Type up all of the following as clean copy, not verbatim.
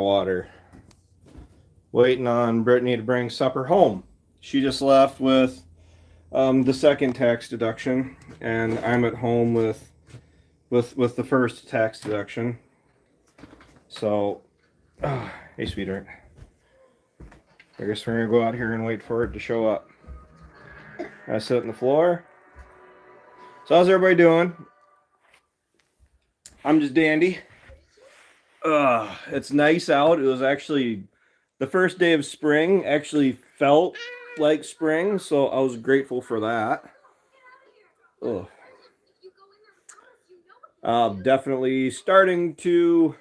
water. Waiting on Brittany to bring supper home. She just left with the second tax deduction, and I'm at home with the first tax deduction. So, hey, sweetheart. I guess we're gonna go out here and wait for it to show up. I sit on the floor. So how's everybody doing? I'm just dandy. It's nice out. It was actually the first day of spring. Actually felt like spring, so I was grateful for that. Ugh. Definitely starting to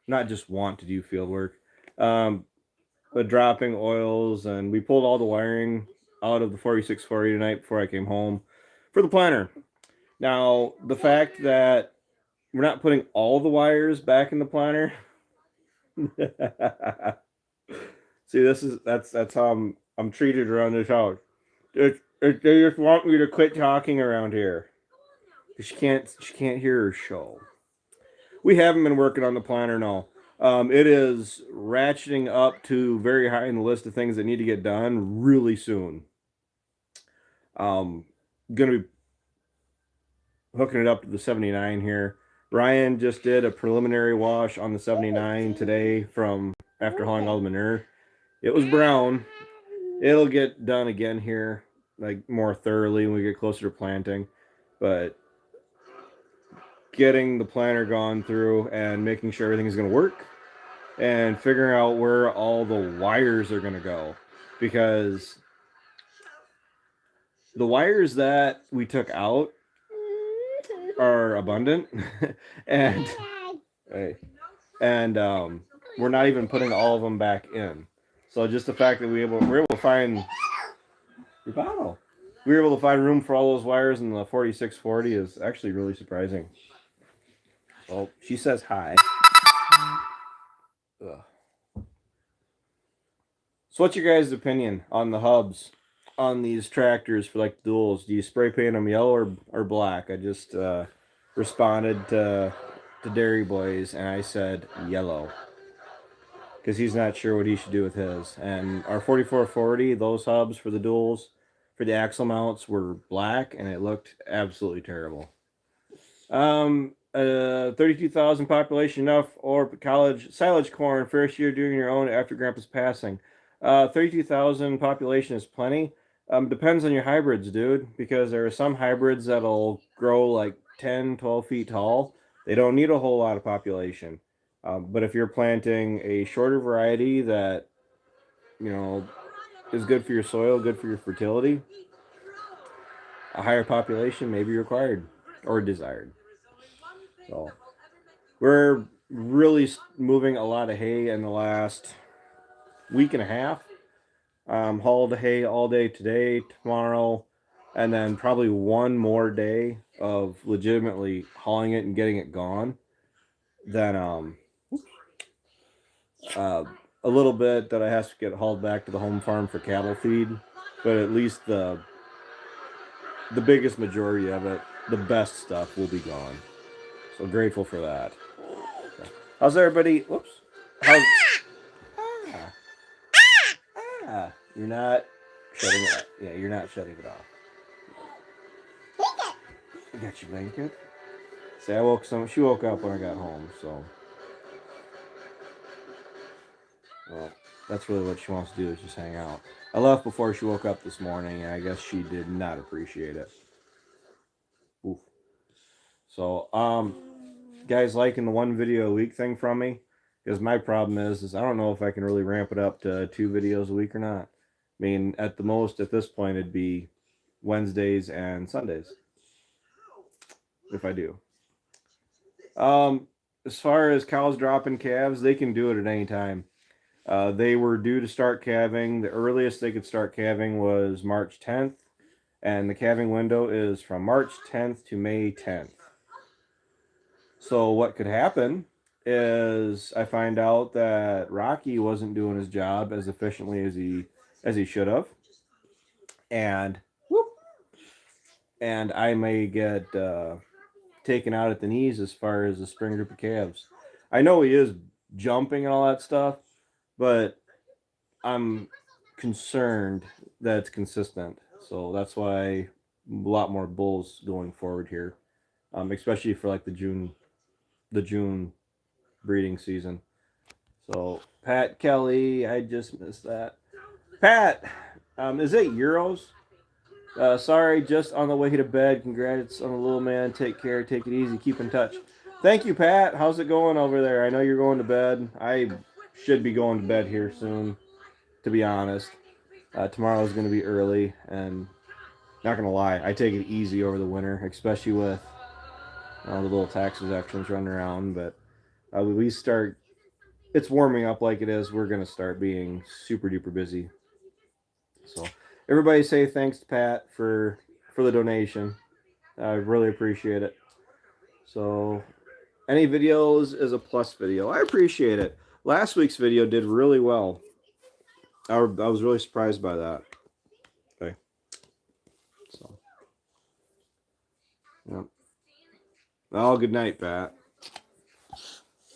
not just want to do field work, but dropping oils, and we pulled all the wiring out of the 4640 tonight before I came home for the planter. Now, the fact that we're not putting all the wires back in the planter. See, that's how I'm treated around this house. They just want me to quit talking around here. She can't hear her show. We haven't been working on the planner, no. It is ratcheting up to very high in the list of things that need to get done really soon. Gonna be hooking it up to the 79 here. Ryan just did a preliminary wash on the 79 today from after hauling all the manure. It was brown. It'll get done again here, like more thoroughly when we get closer to planting. But getting the planter gone through and making sure everything is going to work and figuring out where all the wires are going to go, because the wires that we took out are abundant and we're not even putting all of them back in. So just the fact that we're able to find your bottle. We were able to find room for all those wires in the 4640 is actually really surprising. Well, she says hi. Ugh. So what's your guys' opinion on the hubs on these tractors for like duals? Do you spray paint them yellow or black? I just responded to Dairy Boys and I said yellow because he's not sure what he should do with his. And our 4440, those hubs for the duals for the axle mounts were black and it looked absolutely terrible. 32,000 population enough, or college silage corn first year doing your own after grandpa's passing. 32,000 population is plenty. Depends on your hybrids, dude, because there are some hybrids that'll grow like 10, 12 feet tall. They don't need a whole lot of population. But if you're planting a shorter variety that, you know, is good for your soil, good for your fertility, a higher population may be required or desired. So we're really moving a lot of hay in the last week and a half. Hauled hay all day today, tomorrow, and then probably one more day of legitimately hauling it and getting it gone. Then a little bit that I have to get hauled back to the home farm for cattle feed, but at least the biggest majority of it, the best stuff, will be gone. So grateful for that. So, how's everybody? Whoops. How's you're not shutting it off. Yeah, you're not shutting it off. I got your blanket. See, she woke up when I got home, so. Well, that's really what she wants to do, is just hang out. I left before she woke up this morning, and I guess she did not appreciate it. Oof. So, guys liking the one video a week thing from me? Because my problem is I don't know if I can really ramp it up to 2 videos a week or not. I mean, at the most, at this point, it'd be Wednesdays and Sundays. If I do. As far as cows dropping calves, they can do it at any time. They were due to start calving. The earliest they could start calving was March 10th. And the calving window is from March 10th to May 10th. So what could happen is I find out that Rocky wasn't doing his job as efficiently as he should have, and I may get taken out at the knees as far as the spring group of calves. I know he is jumping and all that stuff, but I'm concerned that it's consistent. So that's why a lot more bulls going forward here, especially for like the June breeding season. So Pat Kelly, I just missed that. Pat, is it euros? Sorry, just on the way to bed. Congrats on the little man. Take care. Take it easy. Keep in touch. Thank you, Pat. How's it going over there? I know you're going to bed. I should be going to bed here soon, to be honest. Tomorrow is going to be early, and not going to lie, I take it easy over the winter, especially with the little tax deductions running around. But we start, it's warming up like it is. We're going to start being super duper busy. So everybody say thanks to Pat for the donation. I really appreciate it. So any videos is a plus video. I appreciate it. Last week's video did really well. I was really surprised by that. Okay. So. Yep. Oh, good night, Pat.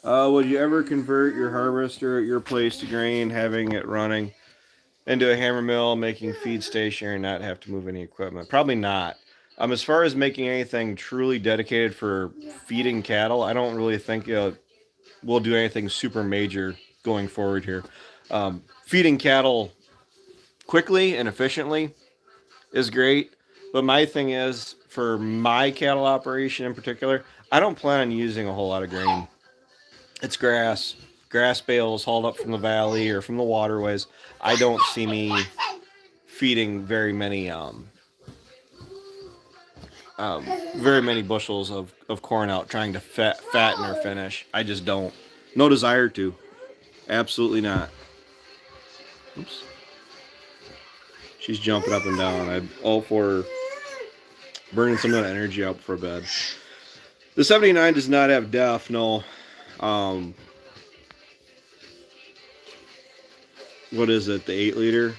Would you ever convert your harvester at your place to grain, having it running into a hammer mill, making feed stationary, and not have to move any equipment? Probably not. As far as making anything truly dedicated for feeding cattle, I don't really think we'll do anything super major going forward here. Feeding cattle quickly and efficiently is great, but my thing is, for my cattle operation in particular, I don't plan on using a whole lot of grain. It's grass bales hauled up from the valley or from the waterways. I don't see me feeding very many bushels of corn out trying to fatten or finish. I just don't. No desire to. Absolutely not. Oops. She's jumping up and down. I'm all for burning some of that energy out for bed. The 79 does not have DEF, no. What is it, the 8 liter?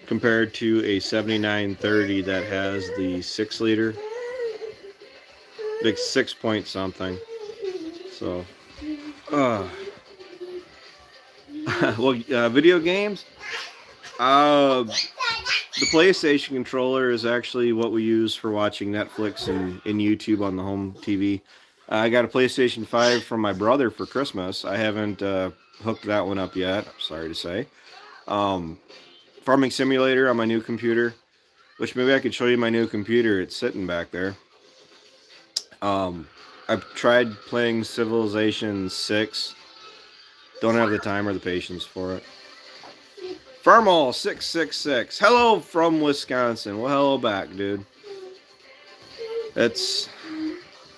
Compared to a 7930 that has the 6 liter. Like 6 point something. So, well, video games. The PlayStation controller is actually what we use for watching Netflix and YouTube on the home TV. I got a PlayStation 5 from my brother for Christmas. I haven't hooked that one up yet, I'm sorry to say. Farming Simulator on my new computer, which maybe I could show you my new computer. It's sitting back there. I've tried playing Civilization 6. Don't have the time or the patience for it. Farmall 666. Hello from Wisconsin. Well, hello back, dude. It's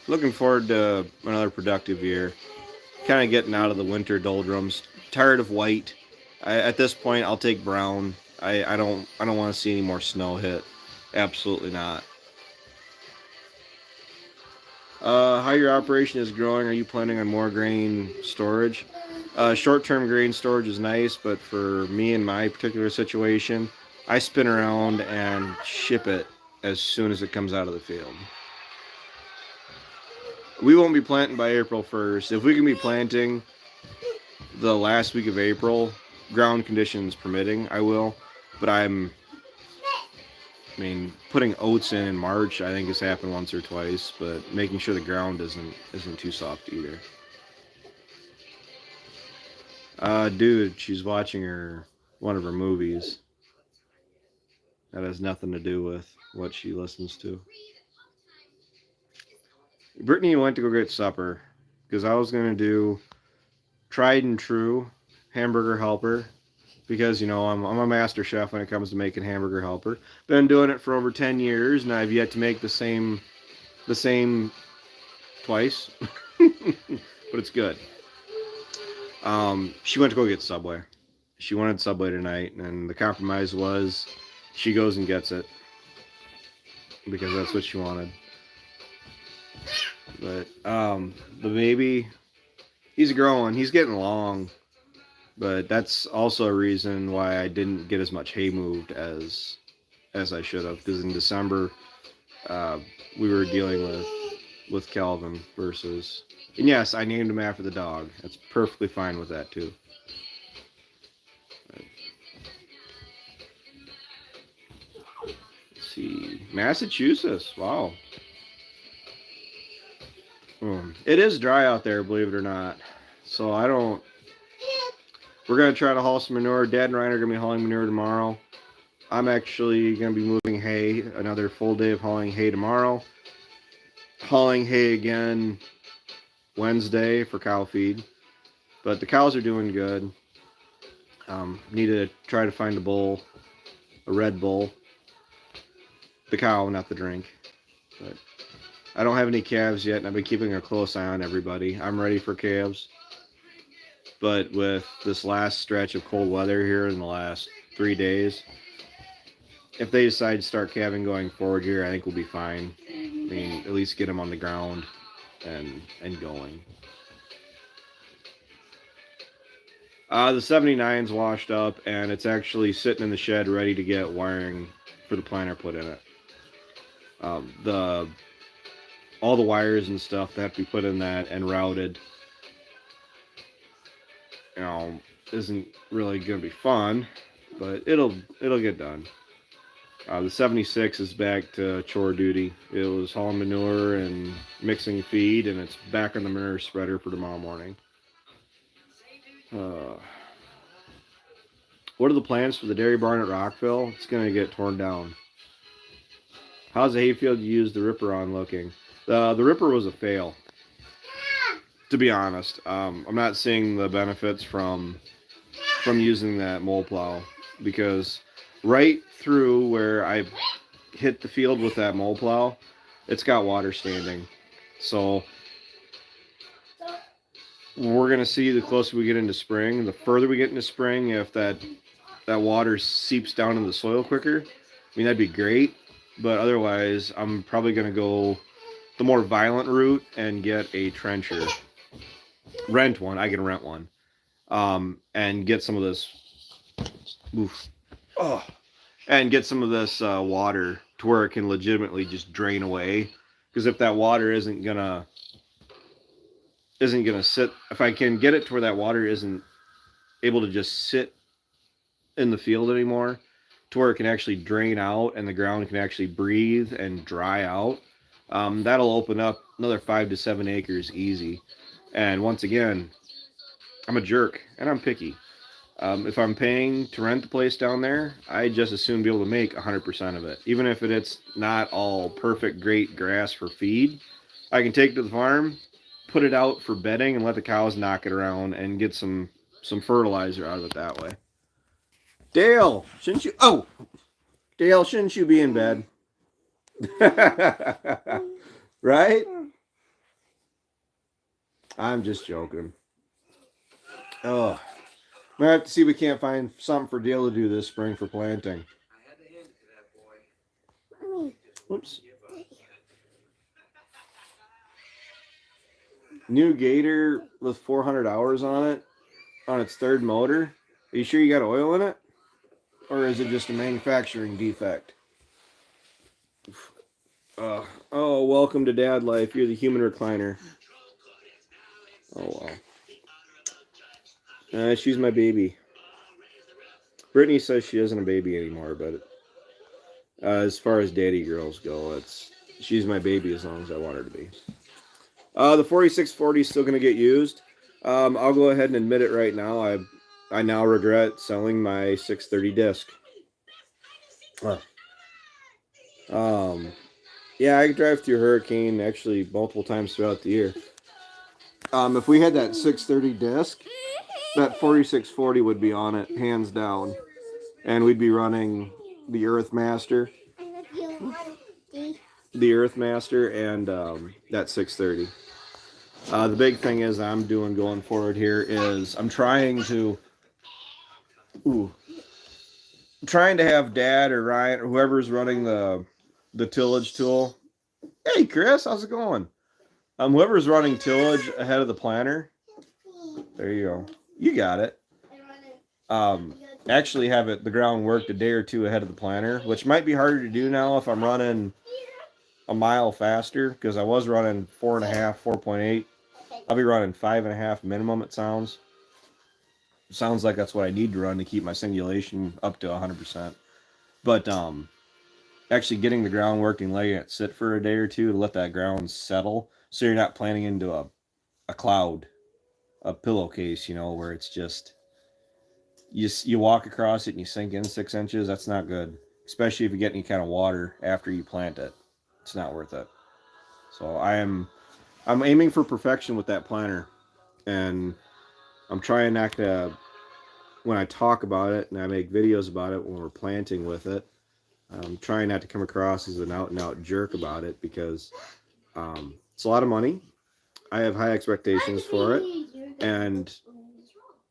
looking forward to another productive year. Kind of getting out of the winter doldrums. Tired of white. At this point, I'll take brown. I don't want to see any more snow hit. Absolutely not. How your operation is growing? Are you planning on more grain storage? Short-term grain storage is nice, but for me and my particular situation, I spin around and ship it as soon as it comes out of the field. We won't be planting by April 1st. If we can be planting the last week of April, ground conditions permitting, I will. But putting oats in March, I think has happened once or twice, but making sure the ground isn't too soft either. Dude, she's watching one of her movies. That has nothing to do with what she listens to. Brittany went to go get supper because I was going to do tried and true hamburger helper because, I'm a master chef when it comes to making hamburger helper. Been doing it for over 10 years, and I've yet to make the same twice, but it's good. She went to go get Subway. She wanted Subway tonight, and the compromise was she goes and gets it because that's what she wanted. But the baby, he's growing. He's getting long. But that's also a reason why I didn't get as much hay moved as I should have. Because in December, we were dealing with with Calvin versus. And yes, I named him after the dog. That's perfectly fine with that too. Let's see, Massachusetts. Wow. It is dry out there, believe it or not. So I don't. We're gonna try to haul some manure. Dad and Ryan are gonna be hauling manure tomorrow. I'm actually gonna be moving hay. Another full day of hauling hay tomorrow. Hauling hay again Wednesday for cow feed. But the cows are doing good. Need to try to find a bull, a red bull. The cow, not the drink. But I don't have any calves yet, and I've been keeping a close eye on everybody. I'm ready for calves. But with this last stretch of cold weather here in the last 3 days, if they decide to start calving going forward here, I think we'll be fine. I mean, at least get them on the ground and going. The 79's washed up, and it's actually sitting in the shed ready to get wiring for the planter put in it. All the wires and stuff that have to be put in that and routed, isn't really going to be fun, but it'll get done. The 76 is back to chore duty. It was hauling manure and mixing feed, and it's back on the manure spreader for tomorrow morning. What are the plans for the dairy barn at Rockville? It's going to get torn down. How's the hayfield you used the ripper on looking? The ripper was a fail, to be honest. I'm not seeing the benefits from using that mole plow, because right through where I hit the field with that mole plow, it's got water standing. So we're going to see the closer we get into spring. The further we get into spring, if that water seeps down in the soil quicker, I mean, that'd be great. But otherwise, I'm probably going to go the more violent route and get a trencher. Rent one. I can rent one. And get some of this. And get some of this water to where it can legitimately just drain away. Because if that water isn't gonna sit, if I can get it to where that water isn't able to just sit in the field anymore, to where it can actually drain out and the ground can actually breathe and dry out, that'll open up another 5 to 7 acres easy. And once again, I'm a jerk and I'm picky. If I'm paying to rent the place down there, I just as soon be able to make 100% of it. Even if it's not all perfect, great grass for feed, I can take it to the farm, put it out for bedding, and let the cows knock it around and get some fertilizer out of it that way. Dale, shouldn't you? Oh, Dale, shouldn't you be in bed? Right? I'm just joking. Oh, we have to see if we can't find something for Dale to do this spring for planting. Whoops. New Gator with 400 hours on it, on its third motor. Are you sure you got oil in it? Or is it just a manufacturing defect? Oh, welcome to dad life. You're the human recliner. Oh, wow. She's my baby. Brittany says she isn't a baby anymore, but as far as daddy girls go, she's my baby as long as I want her to be. The 4640 is still going to get used. I'll go ahead and admit it right now. I now regret selling my 630 disc. Yeah, I drive through Hurricane actually multiple times throughout the year. If we had that 630 disc, that 4640 would be on it, hands down. And we'd be running the Earthmaster. The Earthmaster and that 630. The big thing is I'm doing going forward here is I'm trying to have Dad or Ryan or whoever's running the tillage tool. Hey Chris, how's it going? Whoever's running tillage ahead of the planter. There you go. You got it. Actually have the ground worked a day or two ahead of the planter, which might be harder to do now if I'm running a mile faster because I was running 4.5, 4.8. I'll be running 5.5 minimum. It sounds like that's what I need to run to keep my singulation up to 100%. But actually getting the ground working, letting it sit for a day or two to let that ground settle, so you're not planting into a cloud, a pillowcase, where it's just you walk across it and you sink in 6 inches. That's not good, especially if you get any kind of water after you plant it. It's not worth it. So I'm aiming for perfection with that planter, and I'm trying not to, when I talk about it and I make videos about it when we're planting with it, I'm trying not to come across as an out and out jerk about it, because it's a lot of money. I have high expectations for it, and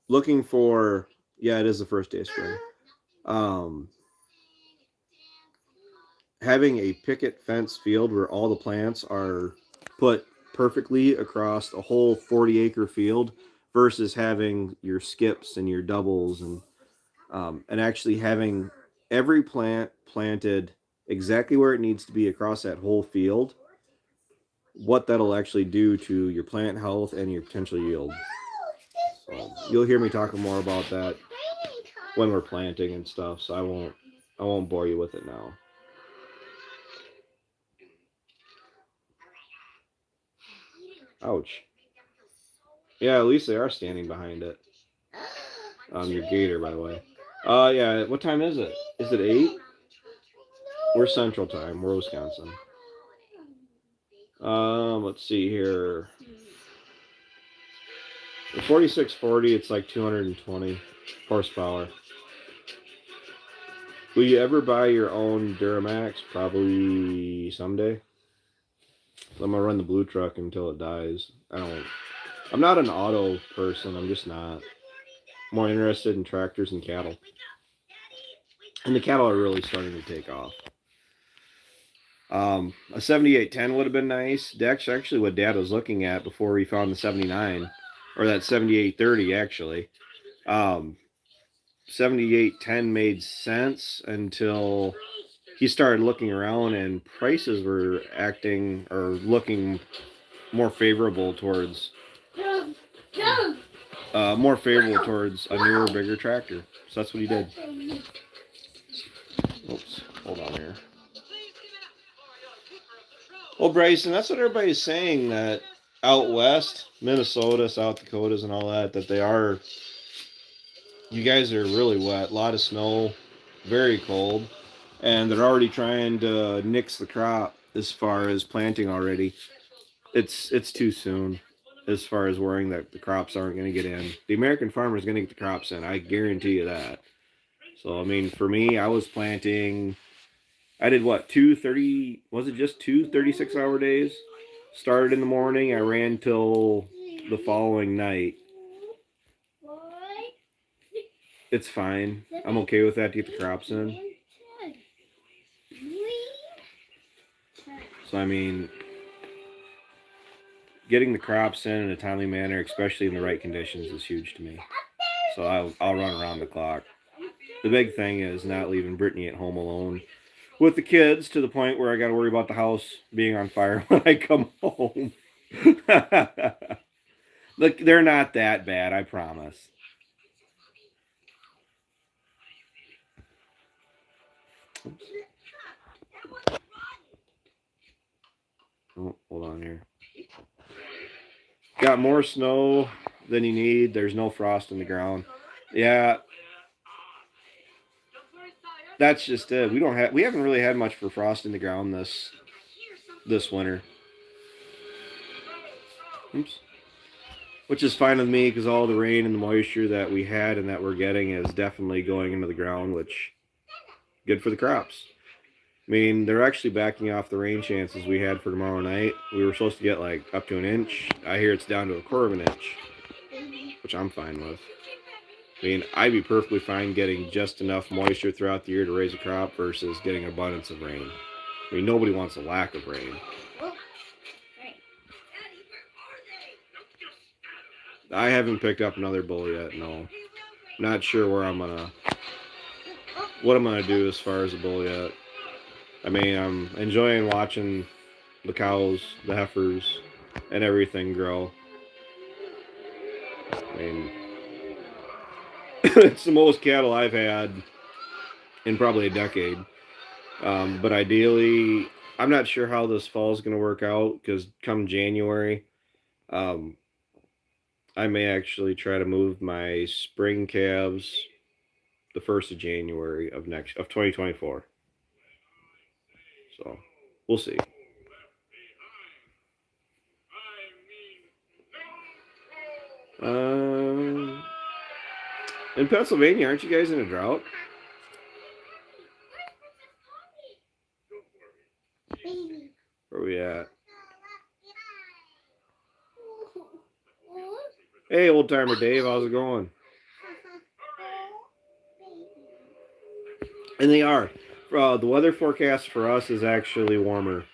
looking for, yeah, it is the first day of spring. Having a picket fence field where all the plants are put perfectly across a whole 40-acre field versus having your skips and your doubles, and actually having every plant planted exactly where it needs to be across that whole field, what that'll actually do to your plant health and your potential yield. So you'll hear me talking more about that when we're planting and stuff, so I won't bore you with it now. Ouch. Yeah, at least they are standing behind it. Your gator, by the way. Yeah, what time is it? Is it 8? We're Central Time. We're Wisconsin. Let's see here. The 4640, it's like 220 horsepower. Will you ever buy your own Duramax? Probably someday. I'm gonna run the blue truck until it dies. I'm not an auto person. I'm just not. More interested in tractors and cattle. And the cattle are really starting to take off. A 7810 would have been nice. That's actually what Dad was looking at before he found the 79, or that 7830 actually. 7810 made sense until he started looking around and prices were acting or looking more favorable towards a newer, bigger tractor. So that's what he did. Oops, hold on here. Well, Bryson, that's what everybody's saying, that out west, Minnesota, South Dakotas, and all that you guys are really wet, a lot of snow, very cold, and they're already trying to nix the crop as far as planting already. It's too soon as far as worrying that the crops aren't going to get in. The American farmer is going to get the crops in. I guarantee you that. So, I mean, for me, I was planting. I did what, 2:30? Was it just 2 36-hour days? Started in the morning. I ran till the following night. It's fine. I'm okay with that to get the crops in. So, I mean, getting the crops in a timely manner, especially in the right conditions, is huge to me. So I'll run around the clock. The big thing is not leaving Brittany at home alone with the kids to the point where I got to worry about the house being on fire when I come home. Look, they're not that bad, I promise. Oops. Oh, hold on here. Got more snow than you need. There's no frost in the ground. Yeah, that's just it. We haven't really had much for frost in the ground this winter. Oops. Which is fine with me because all the rain and the moisture that we had and that we're getting is definitely going into the ground, which good for the crops. I mean, they're actually backing off the rain chances we had for tomorrow night. We were supposed to get like up to an inch. I hear it's down to 1/4 of an inch, which I'm fine with. I mean, I'd be perfectly fine getting just enough moisture throughout the year to raise a crop versus getting an abundance of rain. I mean, nobody wants a lack of rain. I haven't picked up another bull yet, no. Not sure what I'm gonna do as far as a bull yet. I mean, I'm enjoying watching the cows, the heifers, and everything grow. I mean, it's the most cattle I've had in probably a decade. But ideally, I'm not sure how this fall is going to work out because come January, um, I may actually try to move my spring calves the 1st of January of 2024. So we'll see. Um, in Pennsylvania, aren't you guys in a drought? Where are we at? Hey, old timer Dave, how's it going? And they are. The weather forecast for us is actually warmer,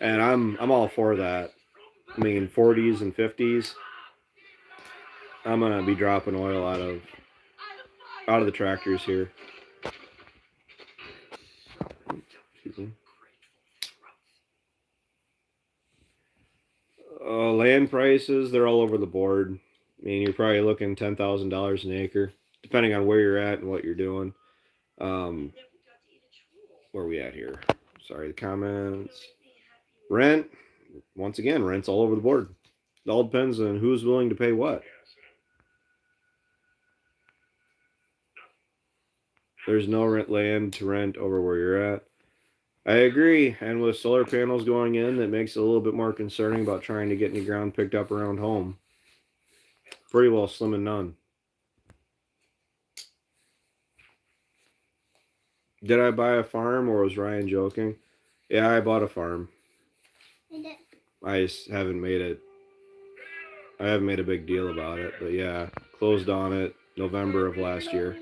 and I'm all for that. I mean, 40s and 50s. I'm gonna be dropping oil out of the tractors here. Excuse me. Land prices, they're all over the board. I mean, you're probably looking $10,000 an acre, depending on where you're at and what you're doing. Um, where are we at here? Sorry, the comments. Rent, once again, rent's all over the board. It all depends on who's willing to pay what. There's no rent land to rent over where you're at. I agree, and with solar panels going in, that makes it a little bit more concerning about trying to get any ground picked up around home. Pretty well slim and none. Did I buy a farm or was Ryan joking? Yeah, I bought a farm. I just haven't made it. I haven't made a big deal about it, but yeah, closed on it November of last year.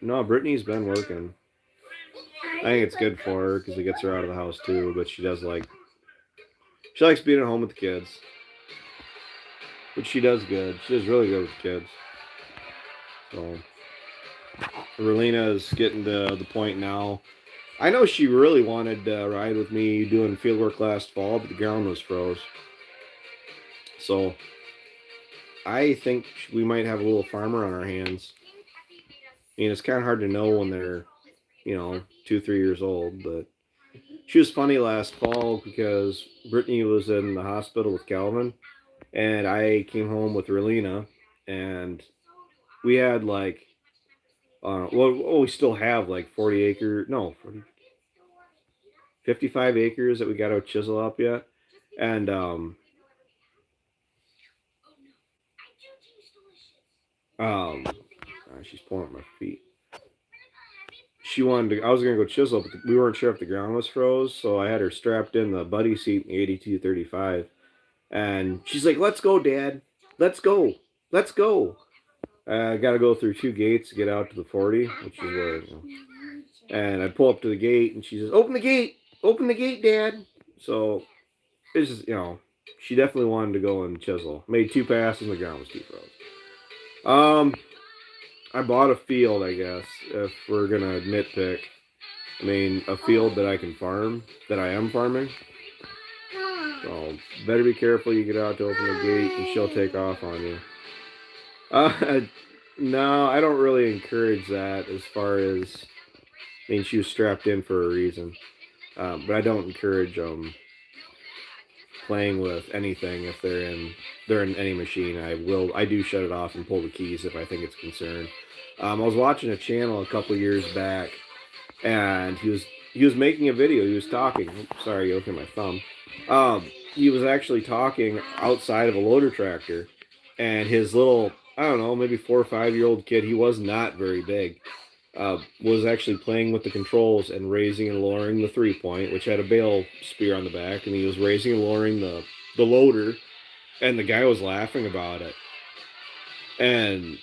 No, Brittany's been working. I think it's good for her because it gets her out of the house too. But she likes being at home with the kids. But she does good. She does really good with the kids. So, Relina is getting to the point now. I know she really wanted to ride with me doing fieldwork last fall, but the ground was froze. So, I think we might have a little farmer on our hands. I mean, it's kind of hard to know when they're, 2, 3 years old, but she was funny last fall because Brittany was in the hospital with Calvin, and I came home with Relina, and we had like, we still have like 40 55 acres that we got to chisel up yet, and she's pulling up my feet. She wanted to. I was gonna go chisel, but we weren't sure if the ground was froze, so I had her strapped in the buddy seat in the 8235, and she's like, "Let's go, Dad. Let's go. Let's go." I got to go through 2 gates to get out to the 40, which is where. And I pull up to the gate, and she says, "Open the gate! Open the gate, Dad!" So it's just, she definitely wanted to go and chisel. Made 2 passes, and the ground was too froze. I bought a field, I guess, if we're gonna nitpick. I mean, a field that I can farm, that I am farming. So better be careful you get out to open the gate, and she'll take off on you. No, I don't really encourage that. As far as, I mean, she was strapped in for a reason, but I don't encourage playing with anything if they're in any machine. I do shut it off and pull the keys if I think it's concerned. I was watching a channel a couple years back, and he was making a video. He was talking. Oops, sorry, you look at my thumb. He was actually talking outside of a loader tractor, and his little, I don't know, maybe 4 or 5 year old kid. He was not very big. Was actually playing with the controls and raising and lowering the 3-point, which had a bale spear on the back, and he was raising and lowering the loader, and the guy was laughing about it. And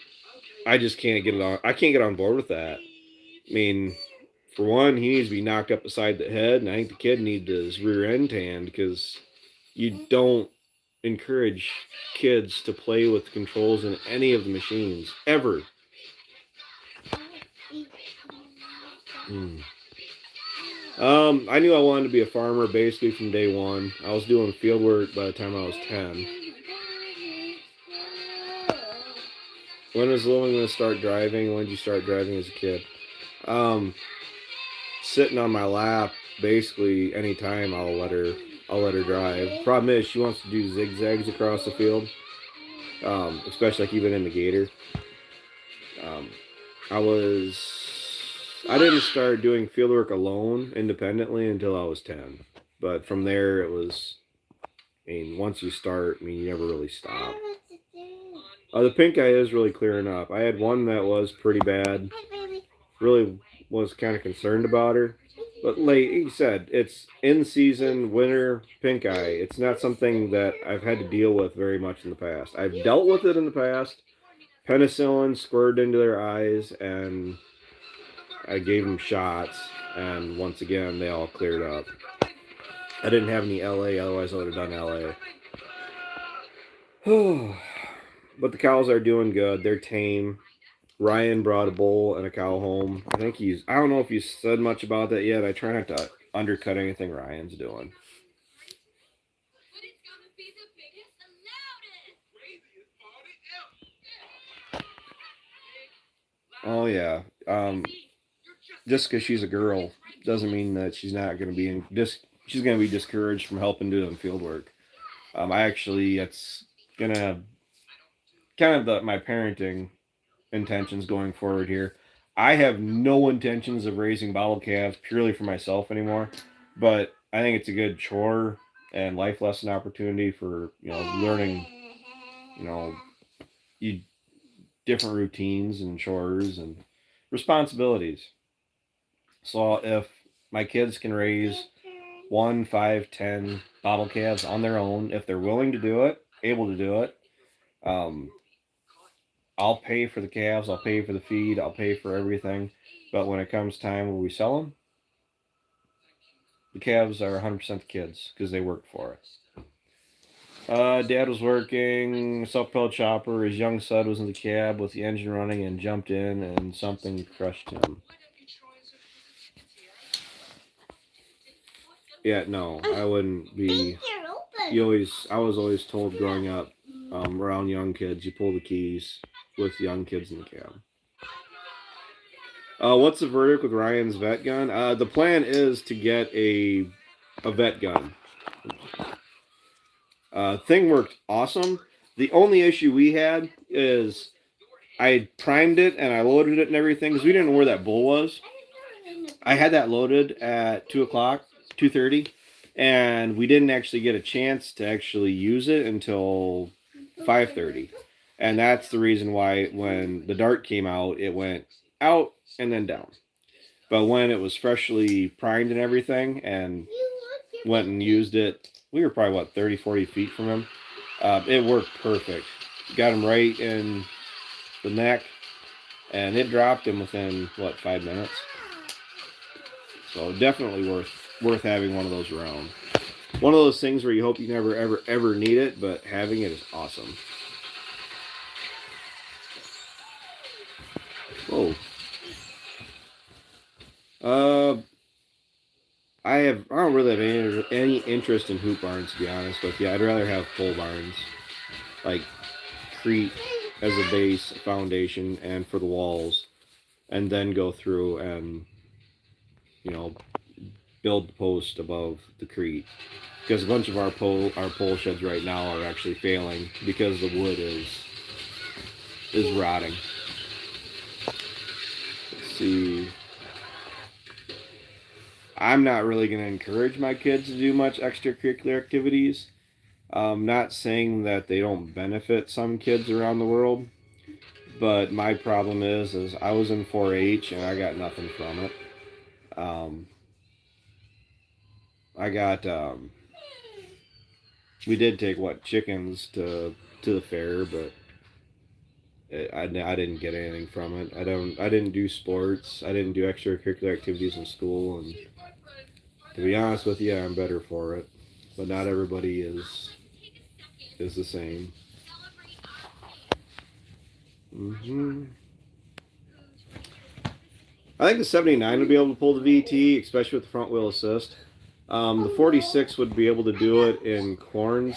I just can't get it on. I can't get on board with that. I mean, for one, he needs to be knocked up beside the head, and I think the kid needs his rear end tanned because you don't encourage kids to play with controls in any of the machines ever. Mm. I knew I wanted to be a farmer basically from day one. I was doing field work by the time I was 10. When was Lily going to start driving? When did you start driving as a kid? Um, Sitting on my lap, basically anytime I'll let her drive. Problem is she wants to do zigzags across the field, especially like even in the gator. Um, I was I didn't start doing field work alone independently until I was 10. But from there it was, I mean, once you start, I mean, you never really stop. The pink eye is really clearing up. I had one that was pretty bad. Really was kind of concerned about her. But like you said, it's in season, winter, pink eye. It's not something that I've had to deal with very much in the past. I've dealt with it in the past. Penicillin squirted into their eyes, and I gave them shots, and once again, they all cleared up. I didn't have any LA, otherwise I would have done LA. But the cows are doing good. They're tame. Ryan brought a bull and a cow home. I don't know if you said much about that yet. I try not to undercut anything Ryan's doing. Oh, yeah. Just because she's a girl doesn't mean that she's not going to be she's going to be discouraged from helping do the field work. It's going to kind of my parenting intentions going forward here. I have no intentions of raising bottle calves purely for myself anymore, but I think it's a good chore and life lesson opportunity for learning you know you different routines and chores and responsibilities. So if my kids can raise 1, 5, 10 bottle calves on their own, if they're willing to do it, able to do it, um, I'll pay for the calves, I'll pay for the feed, I'll pay for everything. But when it comes time where we sell them, the calves are 100% the kids because they work for it. Dad was working, self-propelled chopper. His young son was in the cab with the engine running and jumped in, and something crushed him. Yeah, no, I wouldn't be. I was always told growing up, around young kids, you pull the keys with young kids in the cab. What's the verdict with Ryan's vet gun? The plan is to get a vet gun. Thing worked awesome. The only issue we had is I primed it and I loaded it and everything because we didn't know where that bull was. I had that loaded at 2:00, 2:30, and we didn't actually get a chance to actually use it until 5:30. And that's the reason why when the dart came out, it went out and then down. But when it was freshly primed and everything and went and used it, we were probably, 30, 40 feet from him. It worked perfect. Got him right in the neck, and it dropped him within, 5 minutes. So definitely worth having one of those around. One of those things where you hope you never, ever, ever need it, but having it is awesome. Whoa. I don't really have any interest in hoop barns, to be honest with you. I'd rather have pole barns, like crete as a base, foundation, and for the walls, and then go through and you know build the post above the crete. Because a bunch of our pole sheds right now are actually failing because the wood is rotting. Let's see. I'm not really going to encourage my kids to do much extracurricular activities. Not saying that they don't benefit some kids around the world, but my problem is I was in 4-H and I got nothing from it. Um, I got we did take chickens to the fair, but I didn't get anything from it. I didn't do sports. I didn't do extracurricular activities in school, and to be honest with you, I'm better for it. But not everybody is the same. Hmm. I think the 79 would be able to pull the VT, especially with the front wheel assist. The 46 would be able to do it in corn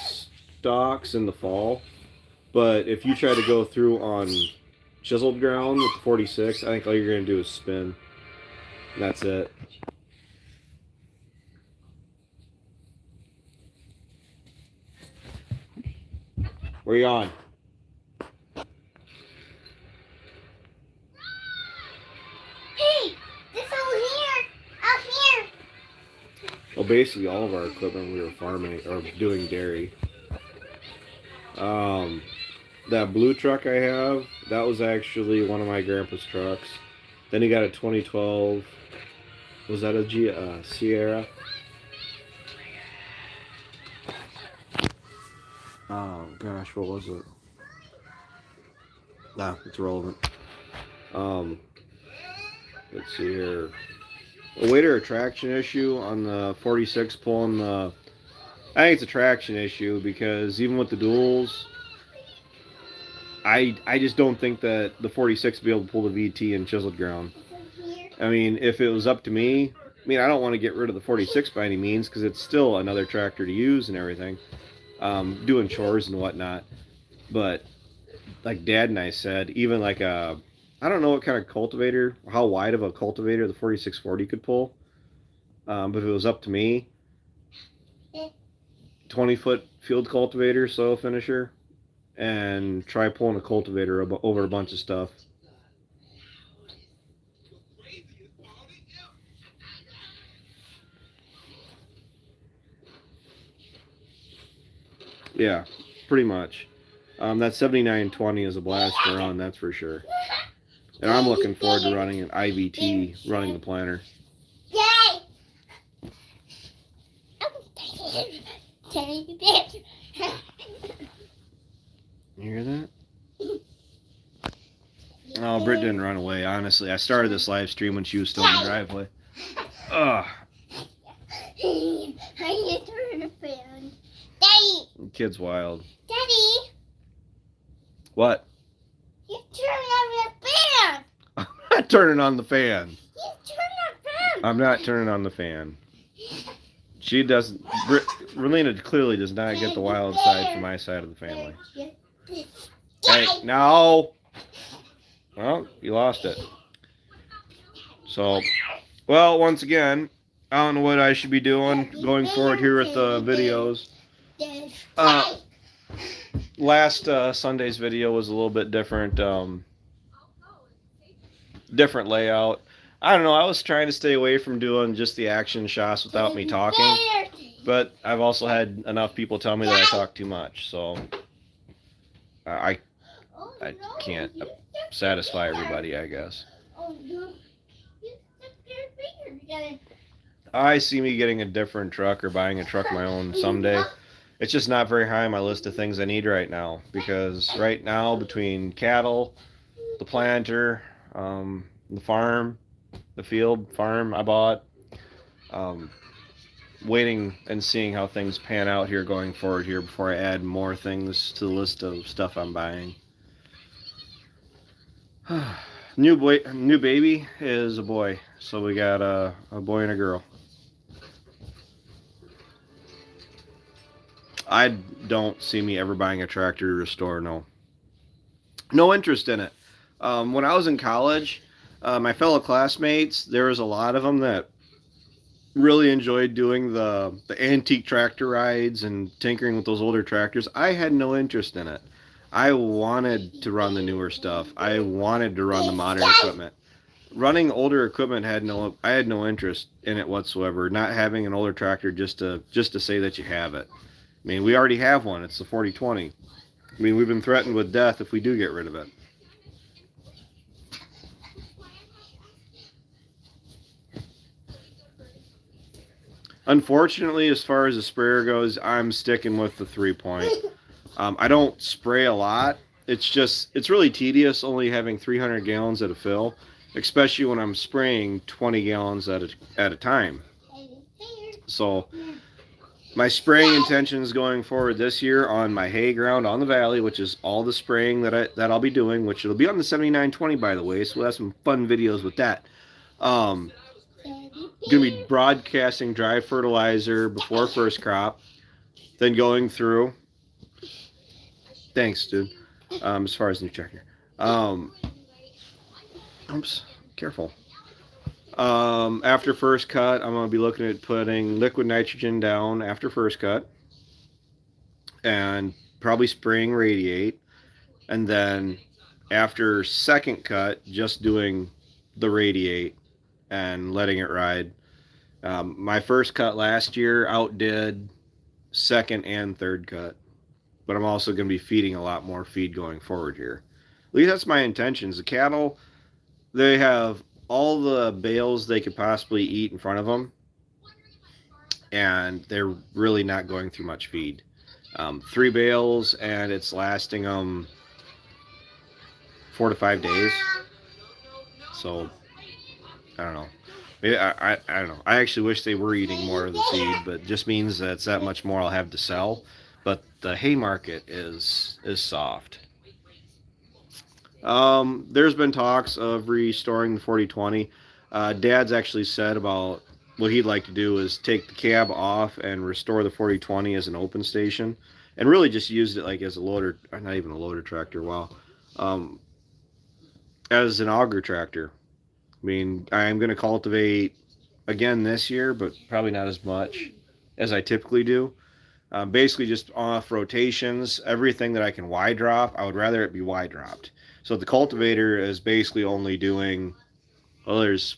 stalks in the fall. But if you try to go through on chiseled ground with the 46, I think all you're going to do is spin. That's it. Where you on? Hey, this over here. Out here. Well, basically all of our equipment we were farming or doing dairy. That blue truck I have, that was actually one of my grandpa's trucks. Then he got a 2012. Was that a Sierra? Oh gosh, what was it? Nah, it's irrelevant. Let's see here. A weight or a traction issue on the 46 pulling the. I think it's a traction issue because even with the duals, I just don't think that the 46 will be able to pull the VT in chiseled ground. I mean, if it was up to me, I mean, I don't want to get rid of the 46 by any means because it's still another tractor to use and everything, doing chores and whatnot. But like Dad and I said, even like I don't know what kind of cultivator, how wide of a cultivator the 4640 could pull. But if it was up to me, 20-foot field cultivator, soil finisher, and try pulling a cultivator over a bunch of stuff. Yeah, pretty much. That 7920 is a blast to run, that's for sure. And I'm looking forward to running an IVT, running the planter. Yay! You hear that? Oh, Britt didn't run away, honestly. I started this live stream when she was still in the driveway. Ugh. I need to turn the fan. Daddy! The kid's wild. Daddy! What? You turn on the fan! I'm not turning on the fan. You turn the fan! I'm not turning on the fan. She doesn't. Relina clearly does not get the wild side from my side of the family. Hey, no! Well, you lost it. So, well, once again, I don't know what I should be doing going forward here with the videos. Last Sunday's video was a little bit different, different layout. I don't know, I was trying to stay away from doing just the action shots without me talking, but I've also had enough people tell me that I talk too much, so I can't satisfy everybody, I guess. I see me getting a different truck or buying a truck of my own someday. It's just not very high on my list of things I need right now, because right now between cattle, the planter, the farm, the field farm I bought, waiting and seeing how things pan out here going forward here before I add more things to the list of stuff I'm buying. New baby is a boy, so we got a boy and a girl. I don't see me ever buying a tractor to restore, no interest in it. When I was in college, my fellow classmates, there was a lot of them that really enjoyed doing the antique tractor rides and tinkering with those older tractors. I had no interest in it. I wanted to run the newer stuff. I wanted to run the modern equipment. Running older equipment I had no interest in it whatsoever. Not having an older tractor just to say that you have it. I mean, we already have one. It's the 4020. I mean, we've been threatened with death if we do get rid of it. Unfortunately, as far as the sprayer goes, I'm sticking with the 3-point. I don't spray a lot. It's really tedious only having 300 gallons at a fill, especially when I'm spraying 20 gallons at a time. So my spraying intentions going forward this year on my hay ground on the valley, which is all the spraying that I'll be doing, which it'll be on the 7920 by the way, so we'll have some fun videos with that. Gonna be broadcasting dry fertilizer before first crop, then going through. Thanks, dude. As far as new checker. Oops, careful. After first cut, I'm gonna be looking at putting liquid nitrogen down after first cut, and probably spraying radiate, and then after second cut, just doing the radiate and letting it ride. My first cut last year outdid second and third cut, but I'm also going to be feeding a lot more feed going forward here. At least that's my intentions. The cattle, they have all the bales they could possibly eat in front of them, and they're really not going through much feed. 3 bales, and it's lasting them 4 to 5 days. So I don't know. I don't know. I actually wish they were eating more of the feed, but it just means that it's that much more I'll have to sell. But the hay market is soft. There's been talks of restoring the 40/20. Dad's actually said about what he'd like to do is take the cab off and restore the 40/20 as an open station, and really just used it like as a loader, not even a loader tractor. Wow, as an auger tractor. I mean, I'm going to cultivate again this year, but probably not as much as I typically do. Basically just off rotations, everything that I can Y drop, I would rather it be Y dropped. So the cultivator is basically only doing, well, there's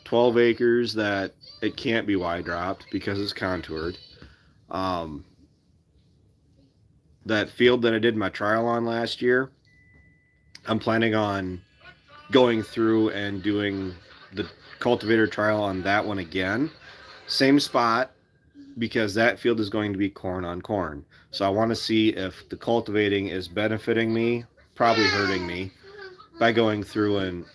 12 acres that it can't be Y dropped because it's contoured. That field that I did my trial on last year, I'm planning on going through and doing the cultivator trial on that one again. Same spot, because that field is going to be corn on corn. So I want to see if the cultivating is benefiting me, probably hurting me, by going through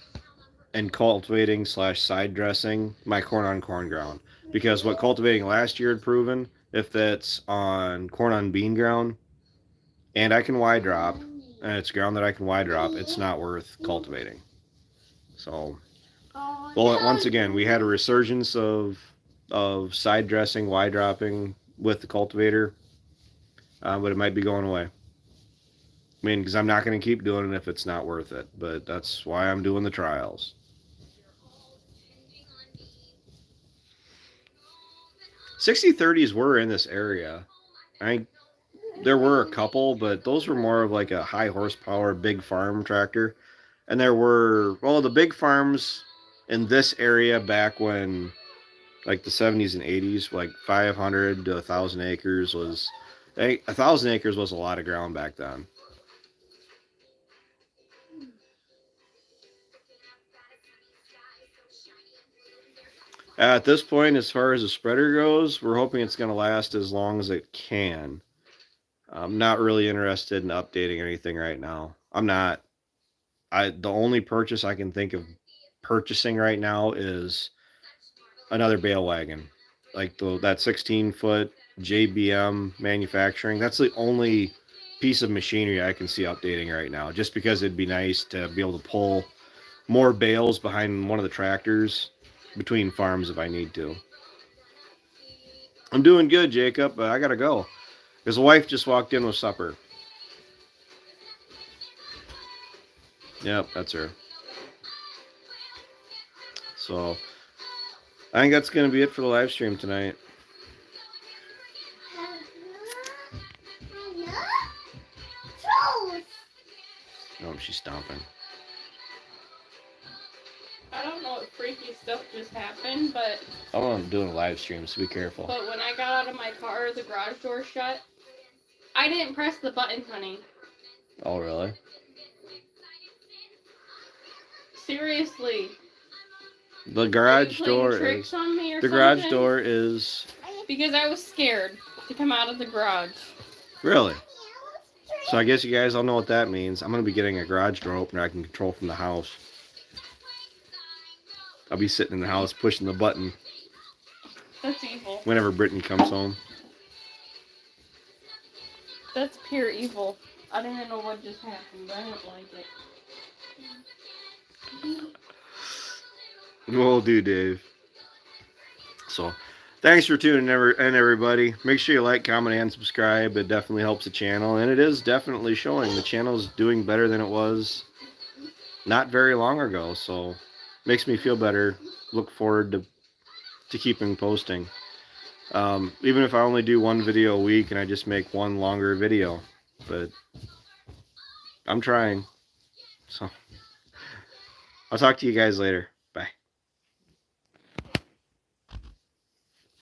and cultivating / side dressing my corn on corn ground. Because what cultivating last year had proven, if that's on corn on bean ground, and I can Y drop, and it's ground that I can Y drop, it's not worth cultivating. So, well, once again, we had a resurgence of side dressing, Y dropping with the cultivator, but it might be going away. I mean, because I'm not going to keep doing it if it's not worth it, but that's why I'm doing the trials. 60/30s were in this area. There were a couple, but those were more of like a high horsepower, big farm tractor. And there were, well, the big farms in this area back when, like the 70s and 80s, like 500 to 1,000 acres was, 1,000 acres was a lot of ground back then. At this point, as far as the spreader goes, we're hoping it's going to last as long as it can. I'm not really interested in updating anything right now. I'm not. The only purchase I can think of purchasing right now is another bale wagon, like that 16-foot JBM manufacturing. That's the only piece of machinery I can see updating right now, just because it'd be nice to be able to pull more bales behind one of the tractors between farms if I need to. I'm doing good, Jacob, but I gotta go because the wife just walked in with supper. Yep, that's her. So I think that's going to be it for the live stream tonight. Oh, she's stomping. I don't know what freaky stuff just happened, but... I'm doing a live stream, so be careful. But when I got out of my car, the garage door shut. I didn't press the button, honey. Oh, really? Seriously. The garage door tricks is... on me or the something? garage door is... Because I was scared to come out of the garage. Really? So I guess you guys all know what that means. I'm going to be getting a garage door opener I can control from the house. I'll be sitting in the house pushing the button. That's evil. Whenever Brittany comes home. That's pure evil. I don't even know what just happened, but I don't like it. Will do, Dave. So, thanks for tuning in, everybody. Make sure you like, comment, and subscribe. It definitely helps the channel, and it is definitely showing. The channel's doing better than it was not very long ago, so makes me feel better. Look forward to keeping posting. Even if I only do one video a week and I just make one longer video, but I'm trying. So I'll talk to you guys later.